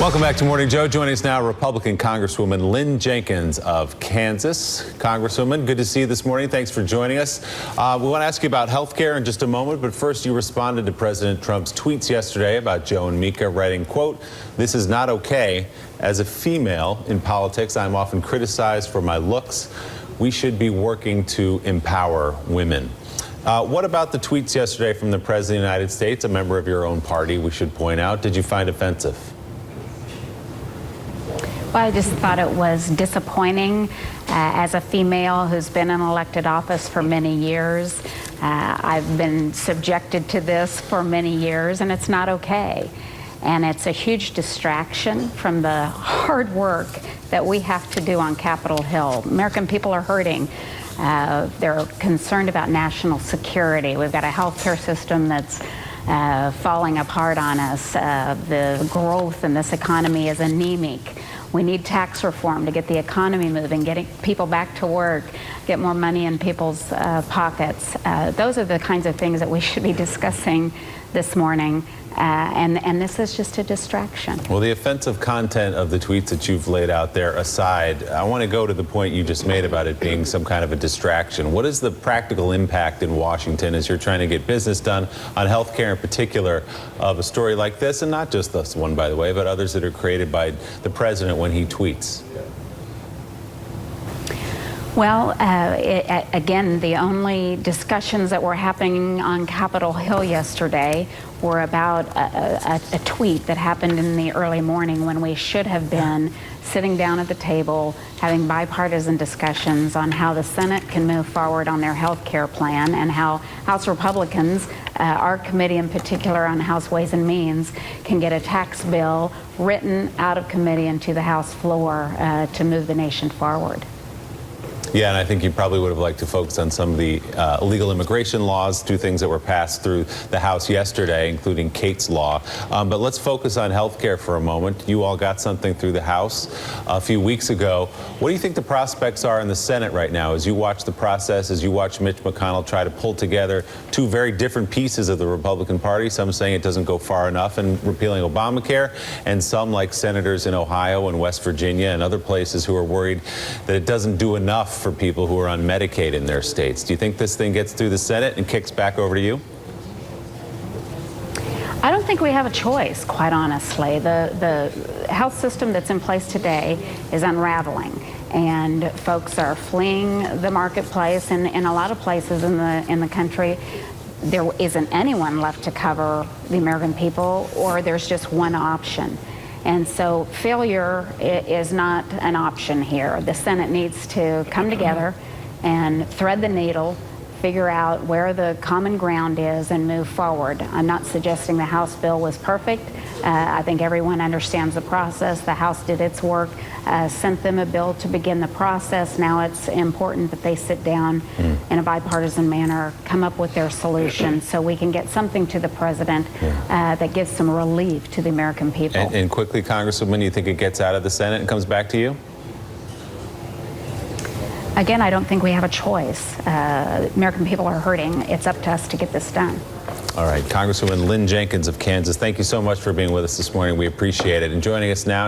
Welcome back to Morning Joe. Joining us now, Republican Congresswoman Lynn Jenkins of Kansas. Congresswoman, good to see you this morning. Thanks for joining us. We want to ask you about health care in just a moment, but first you responded to President Trump's tweets yesterday about Joe and Mika, writing, quote, "This is not okay. As a female in politics, I'm often criticized for my looks. We should be working to empower women." What about the tweets yesterday from the President of the United States, a member of your own party, we should point out? Did you find offensive? Well, I just thought it was disappointing. As a female who's been in elected office for many years, I've been subjected to this for many years, and it's not okay. And it's a huge distraction from the hard work that we have to do on Capitol Hill. American people are hurting. They're concerned about national security. We've got a healthcare system that's falling apart on us. The growth in this economy is anemic. We need tax reform to get the economy moving, getting people back to work, get more money in people's pockets. Those are the kinds of things that we should be discussing this morning. And this is just a distraction. Well, the offensive content of the tweets that you've laid out there aside, I want to go to the point you just made about it being some kind of a distraction. What is the practical impact in Washington as you're trying to get business done on health care in particular of a story like this, and not just this one, by the way, but others that are created by the president when he tweets? Well, again, the only discussions that were happening on Capitol Hill yesterday were about a tweet that happened in the early morning when we should have been sitting down at the table having bipartisan discussions on how the Senate can move forward on their health care plan, and how House Republicans, our committee in particular on House Ways and Means, can get a tax bill written out of committee into the House floor to move the nation forward. Yeah, and I think you probably would have liked to focus on some of the illegal immigration laws, two things that were passed through the House yesterday, including Kate's Law. But let's focus on health care for a moment. You all got something through the House a few weeks ago. What do you think the prospects are in the Senate right now as you watch the process, as you watch Mitch McConnell try to pull together two very different pieces of the Republican Party, some saying it doesn't go far enough in repealing Obamacare, and some like senators in Ohio and West Virginia and other places who are worried that it doesn't do enough for people who are on Medicaid in their states? Do you think this thing gets through the Senate and kicks back over to you? I don't think we have a choice, quite honestly. The health system that's in place today is unraveling, and folks are fleeing the marketplace. And in a lot of places in the country, there isn't anyone left to cover the American people, or there's just one option. And so failure is not an option here. The Senate needs to come together and thread the needle, figure out where the common ground is, and move forward. I'm not suggesting the House bill was perfect. I think everyone understands the process. The House did its work, sent them a bill to begin the process. Now it's important that they sit down in a bipartisan manner, come up with their solution so we can get something to the president that gives some relief to the American people. And quickly, Congresswoman, you think it gets out of the Senate and comes back to you? Again, I don't think we have a choice. American people are hurting. It's up to us to get this done. All right, Congresswoman Lynn Jenkins of Kansas, thank you so much for being with us this morning. We appreciate it. And joining us now